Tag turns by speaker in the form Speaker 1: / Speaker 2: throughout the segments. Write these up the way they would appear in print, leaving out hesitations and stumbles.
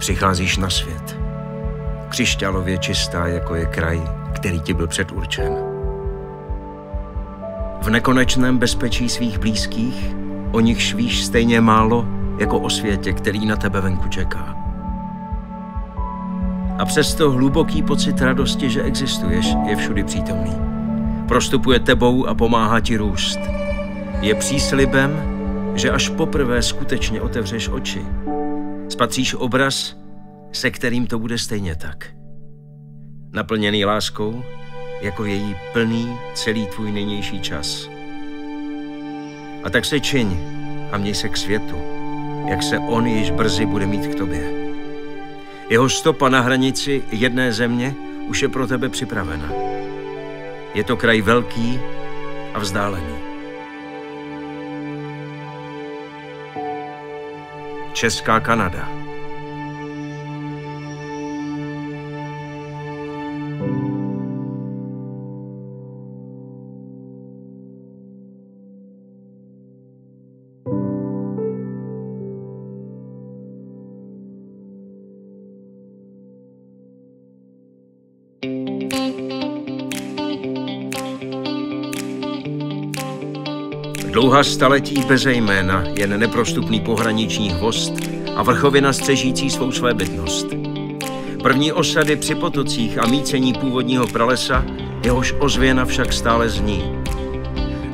Speaker 1: přicházíš na svět. Křišťálově čistá, jako je kraj, který ti byl předurčen. V nekonečném bezpečí svých blízkých, o nichž víš stejně málo, jako o světě, který na tebe venku čeká. A přesto hluboký pocit radosti, že existuješ, je všudy přítomný. Prostupuje tebou a pomáhá ti růst. Je příslibem, že až poprvé skutečně otevřeš oči, spatříš obraz, se kterým to bude stejně tak. Naplněný láskou, jako je jí plný celý tvůj nynější čas. A tak se čiň a měj se k světu, jak se on již brzy bude mít k tobě. Jeho stopa na hranici jedné země už je pro tebe připravena. Je to kraj velký a vzdálený. Česká Kanada. Dlouhá staletí beze jména, jen neprostupný pohraniční hvost a vrchovina střežící svou svébytnost. První osady při potocích a mícení původního pralesa, jehož ozvěna však stále zní.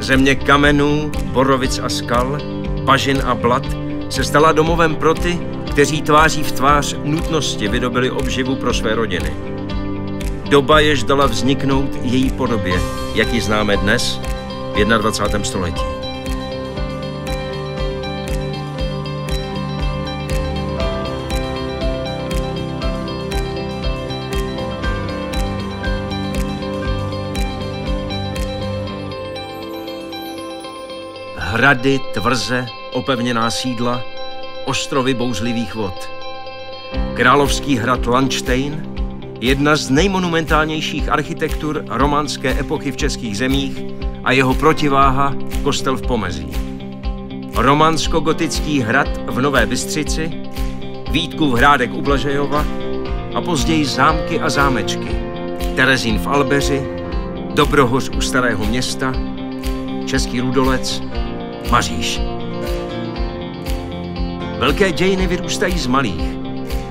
Speaker 1: Země kamenů, borovic a skal, bažin a blat se stala domovem pro ty, kteří tváří v tvář nutnosti vydobili obživu pro své rodiny. Doba, jež dala vzniknout její podobě, jak ji známe dnes, v 21. století. Hrady, tvrze, opevněná sídla, ostrovy bouřlivých vod. Královský hrad Landštejn, jedna z nejmonumentálnějších architektur románské epochy v českých zemích a jeho protiváha kostel v Pomezí. Románsko-gotický hrad v Nové Bystřici, Vítkův hrádek u Blažejova a později zámky a zámečky. Terezín v Albeři, Dobrohoř u Starého Města, Český Rudolec, Maříš. Velké dějiny vyrůstají z malých.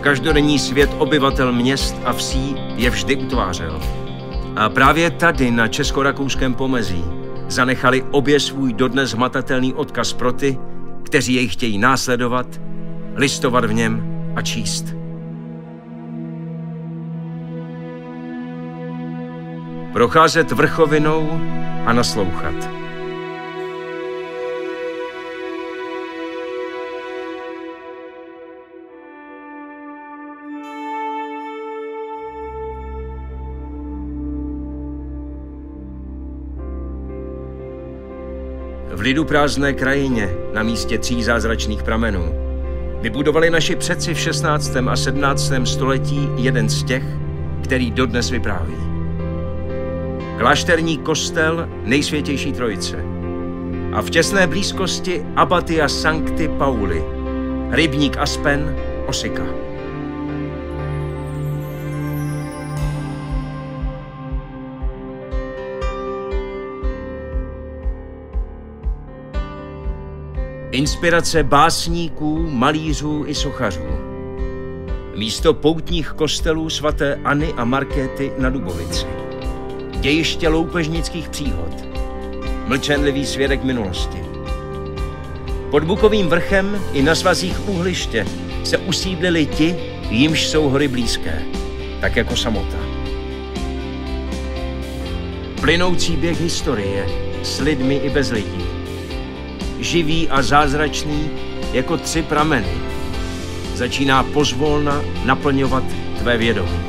Speaker 1: Každodenní svět obyvatel měst a vsí je vždy utvářel. A právě tady na česko-rakouském Pomezí zanechali obě svůj dodnes hmatatelný odkaz pro ty, kteří jej chtějí následovat, listovat v něm a číst. Procházet vrchovinou a naslouchat. V lidu prázdné krajině, na místě 3 zázračných pramenů, vybudovali naši předci v 16. a 17. století jeden z těch, který dodnes vypráví. Klášterní kostel Nejsvětější Trojice a v těsné blízkosti Abatia Sancti Pauli, rybník Aspen, Osika. Inspirace básníků, malířů i sochařů. Místo poutních kostelů svaté Anny a Markéty na Dubovici. Dějiště loupežnických příhod. Mlčenlivý svědek minulosti. Pod Bukovým vrchem i na svazích Úhliště se usídlili ti, jimž jsou hory blízké, tak jako samota. Plynoucí běh historie s lidmi i bez lidí. Živý a zázračný jako 3 prameny, začíná pozvolna naplňovat tvé vědomí.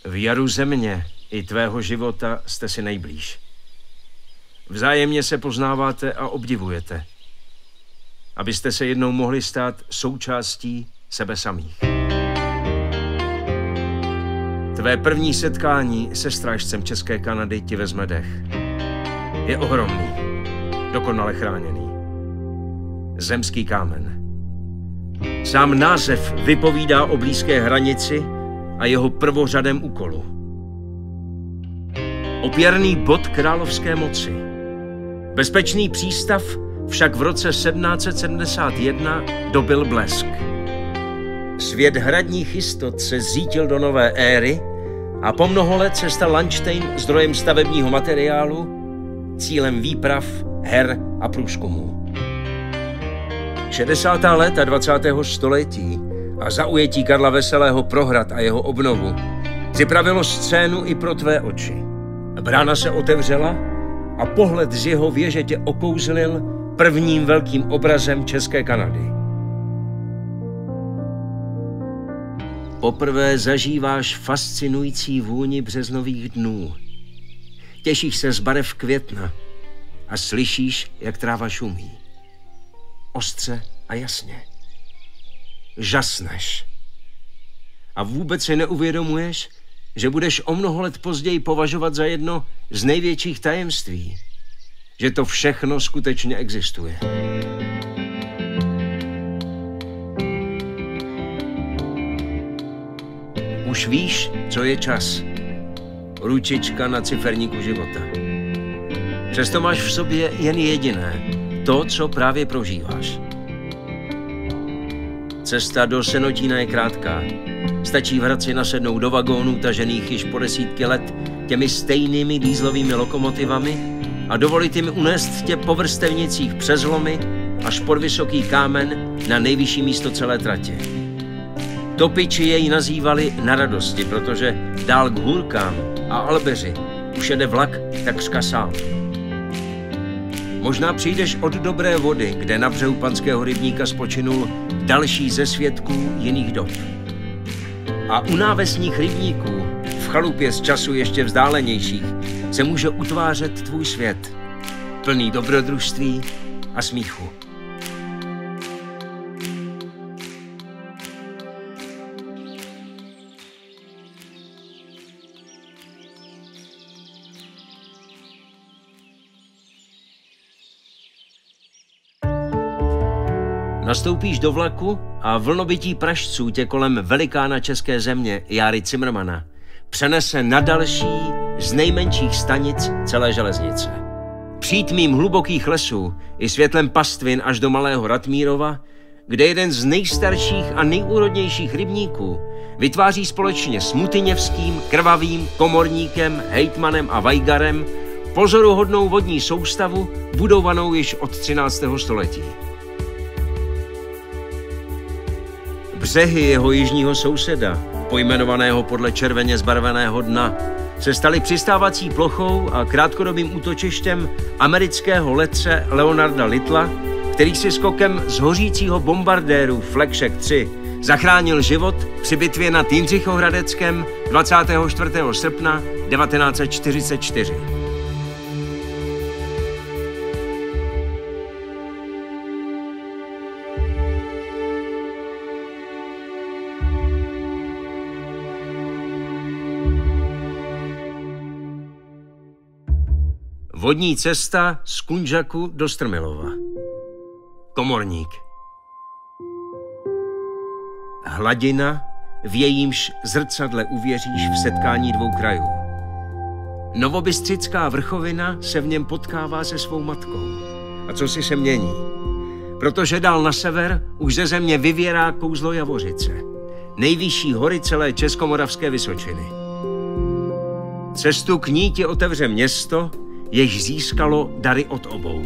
Speaker 1: V jaru země i tvého života jste si nejblíž. Vzájemně se poznáváte a obdivujete, abyste se jednou mohli stát součástí sebe samých. Tvé první setkání se strážcem České Kanady ti vezme dech. Je ohromný, dokonale chráněný. Zemský kámen. Sám název vypovídá o blízké hranici a jeho prvořadém úkolu. Opěrný bod královské moci. Bezpečný přístav však v roce 1771 dobyl blesk. Svět hradních jistot se zřítil do nové éry a po mnoho let se stal Landštejn zdrojem stavebního materiálu, cílem výprav, her a průzkumů. 60. léta 20. století a zaujetí Karla Veselého pro hrad a jeho obnovu připravilo scénu i pro tvé oči. Brána se otevřela a pohled z jeho věže tě okouzlil prvním velkým obrazem České Kanady. Poprvé zažíváš fascinující vůni březnových dnů. Těšíš se z barev května a slyšíš, jak tráva šumí. Ostře a jasně. Žasneš. A vůbec si neuvědomuješ, že budeš o mnoho let později považovat za jedno z největších tajemství, že to všechno skutečně existuje. Už víš, co je čas. Ručička na ciferníku života. Přesto máš v sobě jen jediné, to, co právě prožíváš. Cesta do Senotína je krátká. Stačí v Hradci nasednout do vagónů tažených již po desítky let těmi stejnými dýzlovými lokomotivami a dovolit jim unést tě po vrstevnicích přes lomy až pod vysoký kámen na nejvyšší místo celé tratě. Topiči jej nazývali Na radosti, protože dál k hůrkám a Albeři už jede vlak takřka sám. Možná přijdeš od dobré vody, kde na břehu Panského rybníka spočinul další ze svědků jiných dob. A u návesních rybníků, v chalupě z času ještě vzdálenějších, se může utvářet tvůj svět, plný dobrodružství a smíchu. Nastoupíš do vlaku a vlnobytí pražců tě kolem velikána české země Járy Cimrmana přenese na další z nejmenších stanic celé železnice. Přítmím hlubokých lesů i světlem pastvin až do Malého Ratmírova, kde jeden z nejstarších a nejúrodnějších rybníků vytváří společně s Mutyněvským, Krvavým, Komorníkem, Hejtmanem a Vajgarem pozoruhodnou vodní soustavu budovanou již od 13. století. Břehy jeho jižního souseda, pojmenovaného podle červeně zbarveného dna, se staly přistávací plochou a krátkodobým útočištěm amerického letce Leonarda Littla, který si skokem z hořícího bombardéru Flakšek 3 zachránil život při bitvě nad Jindřichohradeckem 24. srpna 1944. Vodní cesta z Kunžaku do Strmilova. Komorník. Hladina, v jejímž zrcadle uvěříš v setkání dvou krajů. Novobystřická vrchovina se v něm potkává se svou matkou. A co si se mění? Protože dál na sever už ze země vyvěrá kouzlo Javořice, nejvyšší hory celé Českomoravské vysočiny. Cestu k ní ti otevře město, jež získalo dary od obou.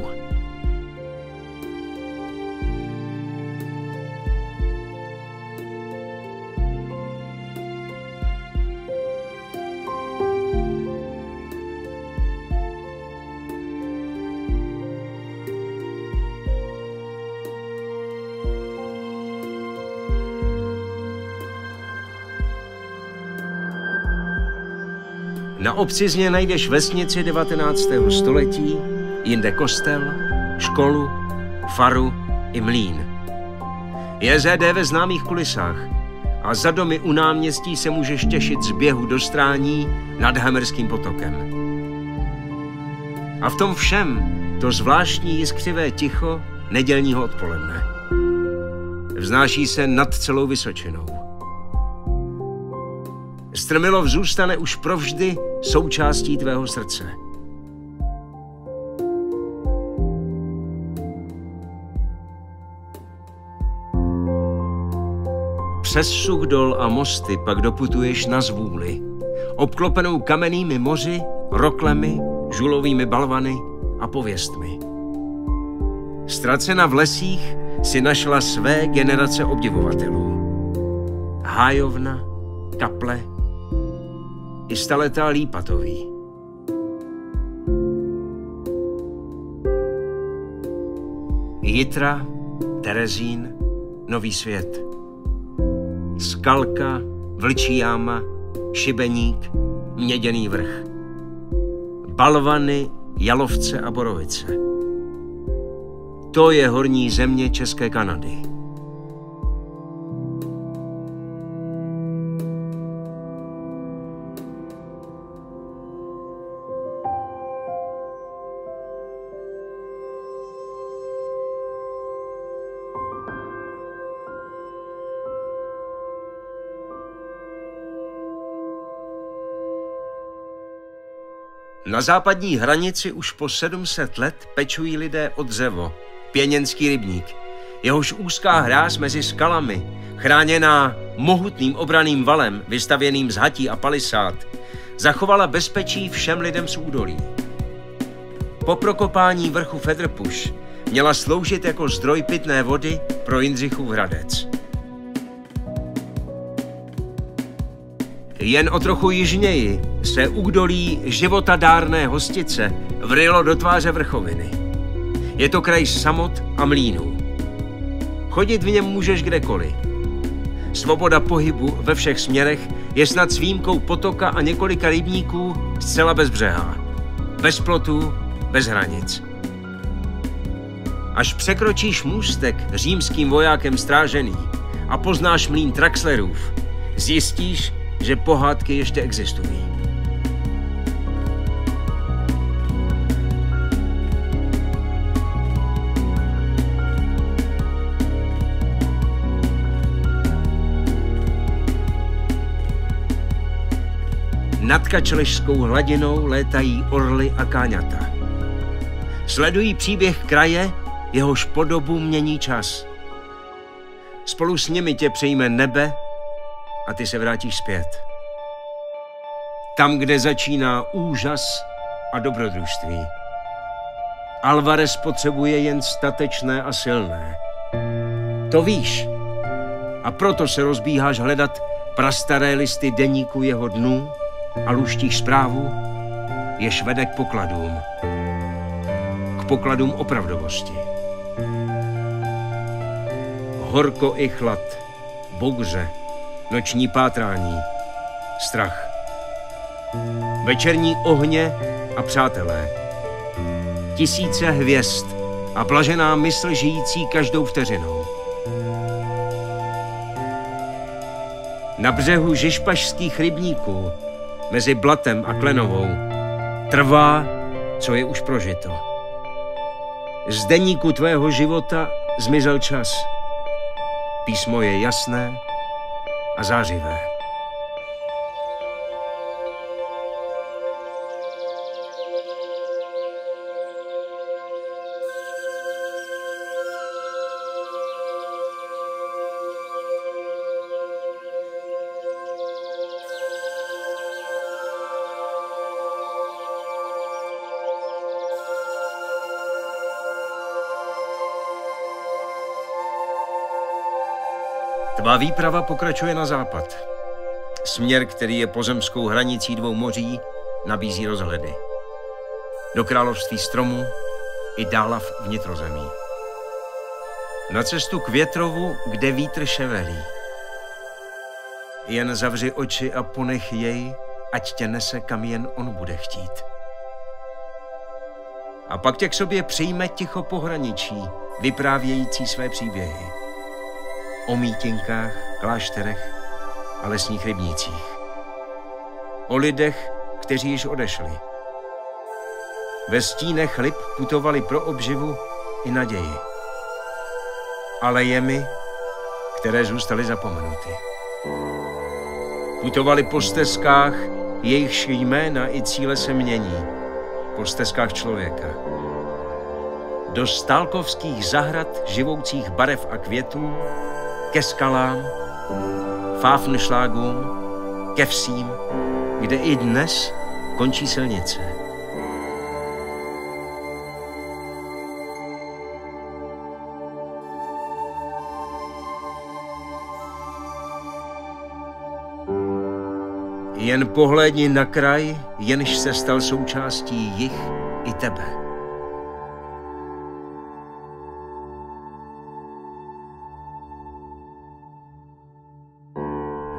Speaker 1: Na obcizně najdeš vesnici 19. století, jinde kostel, školu, faru i mlýn. JZD ve známých kulisách a za domy u náměstí se můžeš těšit z běhu do Strání nad Hamerským potokem. A v tom všem to zvláštní jiskřivé ticho nedělního odpoledne. Vznáší se nad celou Vysočinou. Strmilov zůstane už provždy součástí tvého srdce. Přes Suchdol a mosty pak doputuješ na zvůli, obklopenou kamennými moři, roklemi, žulovými balvany a pověstmi. Ztracena v lesích si našla své generace obdivovatelů. Hájovna, kaple i staletá Lípatoví. Jitra, Terezín, Nový Svět. Skalka, Vlčí jáma, Šibeník, Měděný vrch. Balvany, Jalovce a Borovice. To je horní země České Kanady. Na západní hranici už po 700 let pečují lidé o dřevo, Pěněnský rybník. Jehož úzká hráz mezi skalami, chráněná mohutným obranným valem, vystavěným z hatí a palisád, zachovala bezpečí všem lidem z údolí. Po prokopání vrchu Fedrpuš měla sloužit jako zdroj pitné vody pro Jindřichův Hradec. Jen o trochu jižněji se údolí životadárné Hostice vrylo do tváře vrchoviny. Je to kraj samot a mlýnů. Chodit v něm můžeš kdekoliv. Svoboda pohybu ve všech směrech je snad s výjimkou potoka a několika rybníků zcela bezbřehá. Bez plotů, bez hranic. Až překročíš můstek římským vojákem strážený a poznáš mlýn Traxlerův, zjistíš, že pohádky ještě existují. Nad Kačlešskou hladinou létají orly a káňata. Sledují příběh kraje, jehož podobu mění čas. Spolu s nimi tě přejme nebe a ty se vrátíš zpět. Tam, kde začíná úžas a dobrodružství. Alvarez potřebuje jen statečné a silné. To víš. A proto se rozbíháš hledat prastaré listy deníku jeho dnů a luštíš zprávu, jež vede k pokladům. K pokladům opravdovosti. Horko i chlad, bouře, noční pátrání, strach. Večerní ohně a přátelé. Tisíce hvězd a blažená mysl žijící každou vteřinou. Na břehu žižpašských rybníků, mezi Blatem a Klenovou, trvá, co je už prožito. Z deníku tvého života zmizel čas. Písmo je jasné a zářivé. Tvá výprava pokračuje na západ. Směr, který je pozemskou hranicí dvou moří, nabízí rozhledy. Do království stromů i dálav vnitrozemí. Na cestu k větrovu, kde vítr ševelí. Jen zavři oči a ponech jej, ať tě nese, kam jen on bude chtít. A pak tě k sobě přijme ticho pohraničí, vyprávějící své příběhy. O mítinkách, klášterech a lesních rybnících. O lidech, kteří již odešli. Ve stínech lip putovali pro obživu i naději. Alejemi, které zůstaly zapomenuty. Putovali po stezkách, jejichž jména i cíle se mění. Po stezkách člověka. Do stálkovských zahrad živoucích barev a květů, ke skalám, Fafenschlagům, ke vsím, kde i dnes končí silnice. Jen pohlédni na kraj, jenž se stal součástí jich i tebe.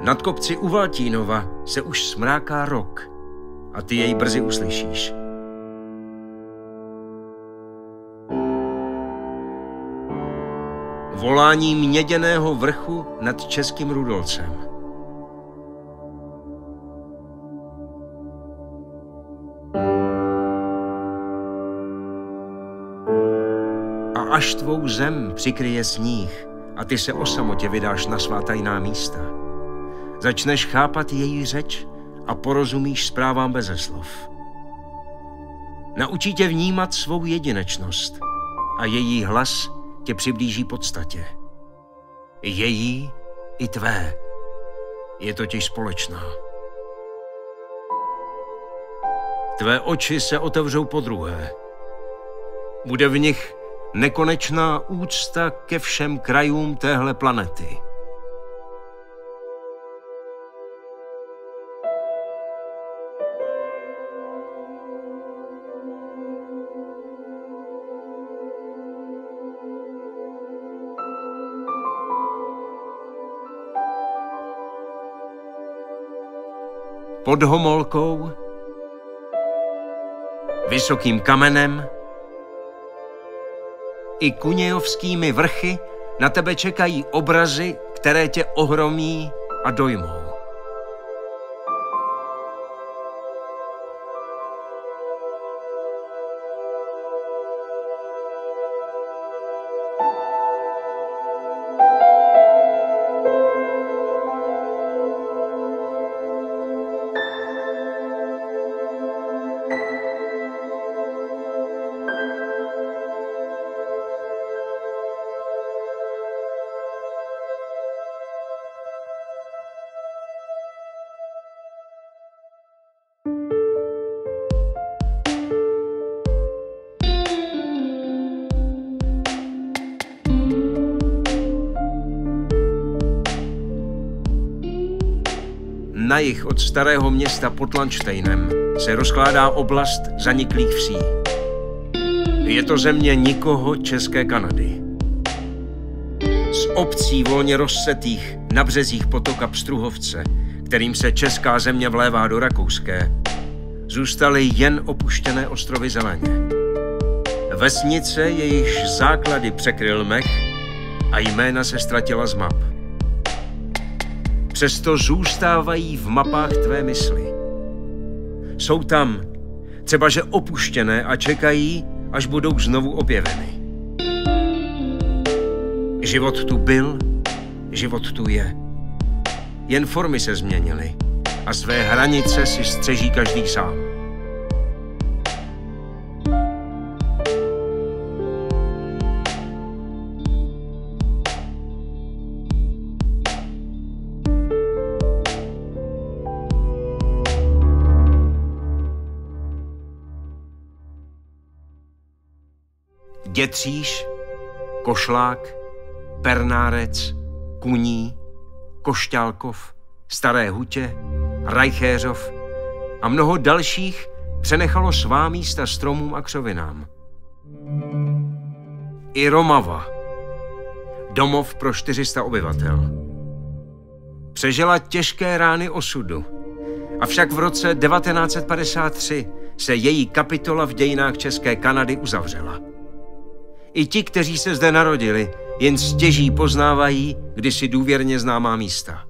Speaker 1: Nad kopci u Valtínova se už smráká rok a ty jej brzy uslyšíš. Volání měděného vrchu nad Českým Rudolcem. A až tvou zem přikryje sníh a ty se o samotě vydáš na svá tajná místa, začneš chápat její řeč a porozumíš zprávám beze slov. Naučí tě vnímat svou jedinečnost a její hlas tě přiblíží podstatě. Její i tvé je totiž společná. Tvé oči se otevřou podruhé. Bude v nich nekonečná úcta ke všem krajům téhle planety. Pod Homolkou, Vysokým kamenem i Kunějovskými vrchy na tebe čekají obrazy, které tě ohromí a dojmou. Na jih od starého města pod Landštejnem se rozkládá oblast zaniklých vsí. Je to země nikoho české Kanady. Z obcí volně rozsetých na březích potoka Pstruhovce, kterým se česká země vlévá do rakouské, zůstaly jen opuštěné ostrovy zeleně. Vesnice, jejichž základy překryl mech a jména se ztratila z map. Přesto zůstávají v mapách tvé mysli. Jsou tam, třeba že opuštěné a čekají, až budou znovu objeveny. Život tu byl, život tu je. Jen formy se změnily a své hranice si střeží každý sám. Dětříž, Košlák, Pernárec, Kuní, Košťálkov, Staré Hutě, Rajchéřov a mnoho dalších přenechalo svá místa stromům a křovinám. I Romava, domov pro 400 obyvatel, přežila těžké rány osudu Avšak v roce 1953 se její kapitola v dějinách české Kanady uzavřela. I ti, kteří se zde narodili, jen stěží poznávají kdysi důvěrně známá místa.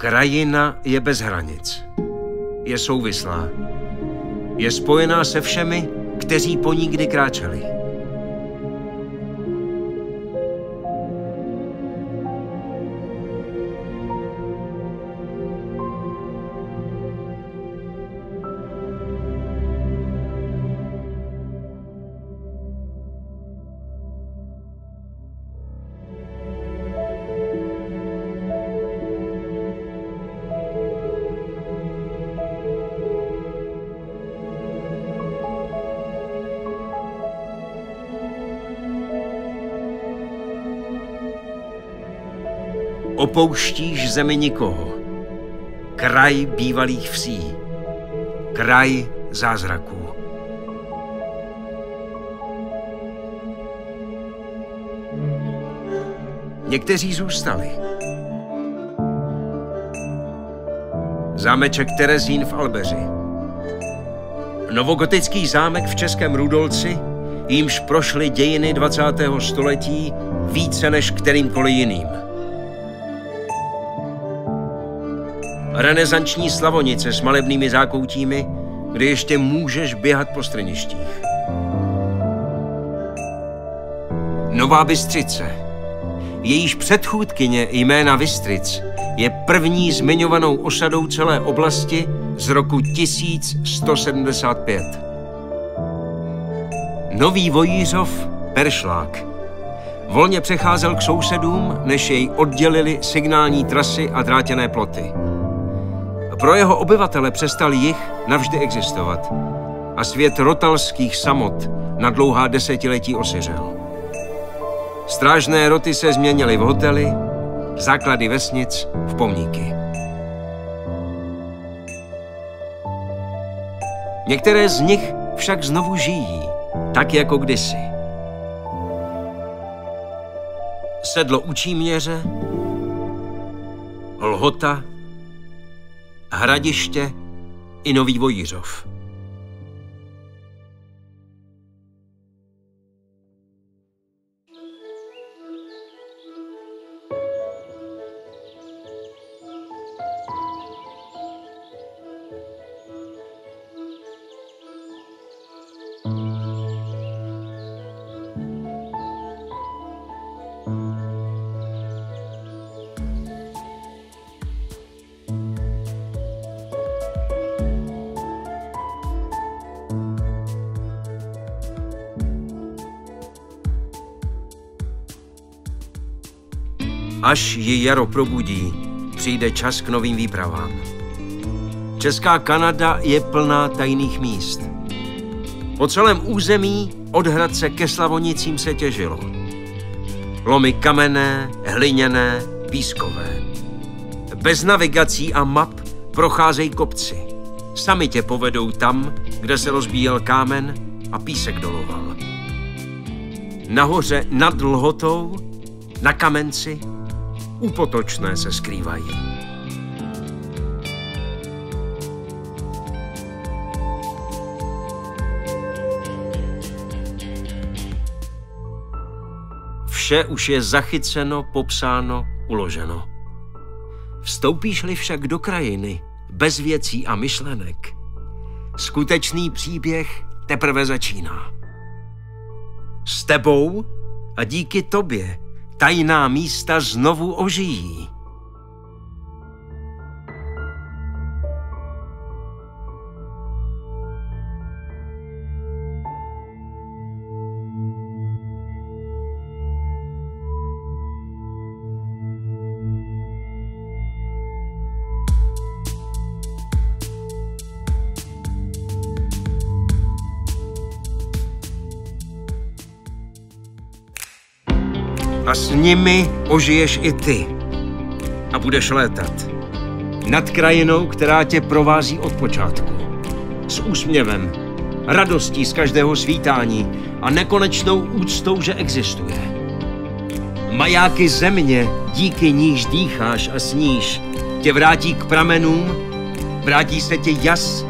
Speaker 1: Krajina je bez hranic. Je souvislá. Je spojená se všemi, kteří po ní kdy kráčeli. Opouštíš zemi nikoho. Kraj bývalých vsí. Kraj zázraků. Někteří zůstali. Zámeček Terezín v Albeři. Novogotický zámek v Českém Rudolci, jímž prošly dějiny 20. století více než kterýmkoliv jiným. Renesanční Slavonice s malebnými zákoutími, kde ještě můžeš běhat po strništích. Nová Bystřice. Jejíž předchůdkyně jména Vystric je první zmiňovanou osadou celé oblasti z roku 1175. Nový Vojířov Peršlák. Volně přecházel k sousedům, než jej oddělili signální trasy a drátěné ploty. Pro jeho obyvatele přestal jih navždy existovat a svět rotalských samot na dlouhá desetiletí osiřel. Strážné roty se změnily v hotely, základy vesnic v pomníky. Některé z nich však znovu žijí, tak jako kdysi. Sedlo u Číměře, Lhota, Hradiště i Nový Vojířov. Až ji jaro probudí, přijde čas k novým výpravám. Česká Kanada je plná tajných míst. Po celém území od Hradce ke Slavonicím se těžilo. Lomy kamenné, hliněné, pískové. Bez navigací a map procházejí kopci. Sami tě povedou tam, kde se rozbíjel kámen a písek doloval. Nahoře nad Lhotou, na Kamenci, u Potočné se skrývají. Vše už je zachyceno, popsáno, uloženo. Vstoupíš-li však do krajiny, bez věcí a myšlenek, skutečný příběh teprve začíná. S tebou a díky tobě tajná místa znovu ožijí. A s nimi ožiješ i ty. A budeš létat. Nad krajinou, která tě provází od počátku. S úsměvem, radostí z každého svítání a nekonečnou úctou, že existuje. Majáky země, díky níž dýcháš a sníš, tě vrátí k pramenům, vrátí se ti jas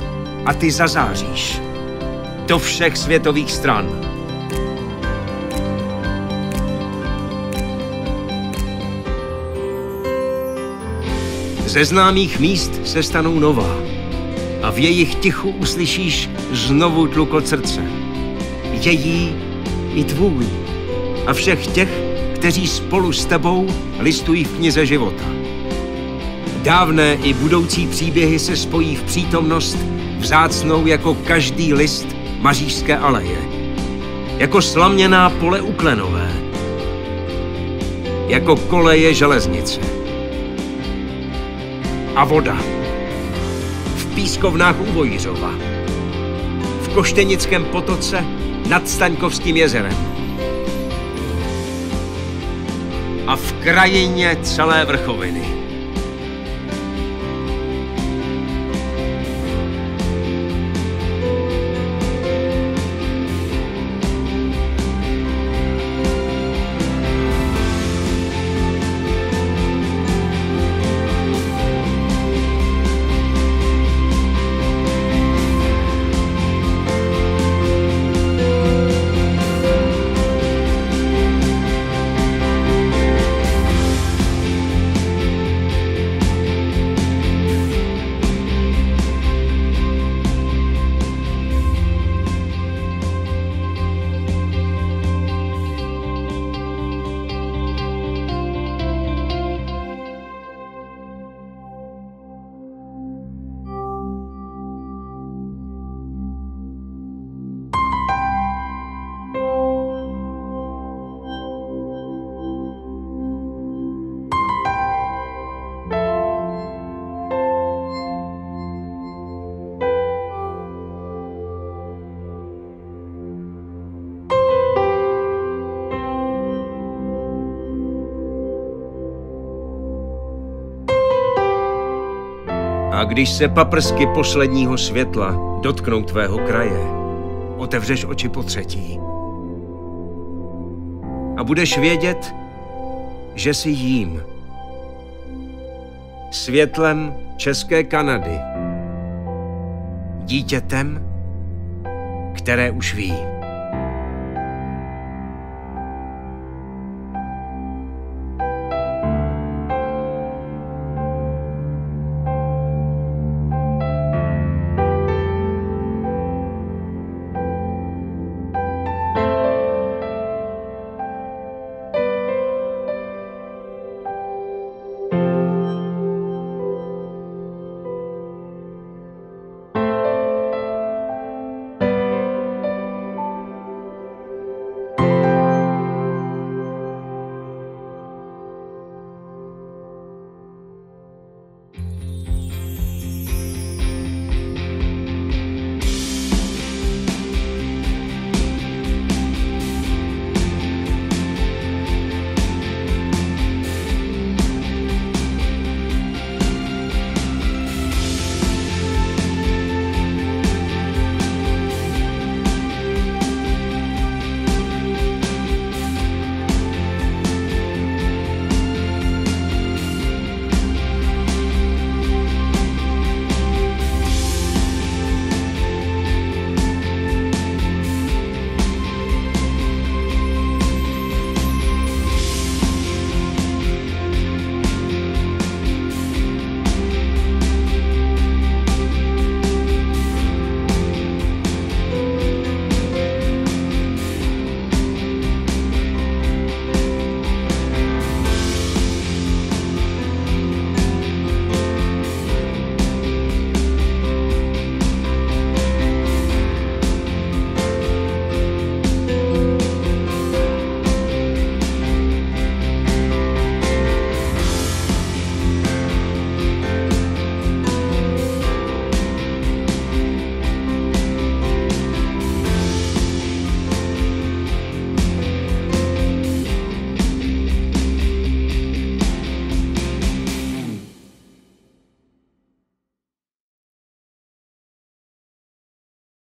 Speaker 1: a ty zazáříš. Do všech světových stran. Ze známých míst se stanou nová a v jejich tichu uslyšíš znovu tlukot srdce. Její i tvůj a všech těch, kteří spolu s tebou listují v knize života. Dávné i budoucí příběhy se spojí v přítomnost vzácnou jako každý list Mařížské aleje. Jako slaměná pole u Klenové. Jako koleje železnice. A voda. V pískovnách u Vojířova. V Koštenickém potoce nad Staňkovským jezerem. A v krajině celé vrchoviny. A když se paprsky posledního světla dotknou tvého kraje, otevřeš oči potřetí. A budeš vědět, že jsi jím. Světlem české Kanady. Dítětem, které už ví.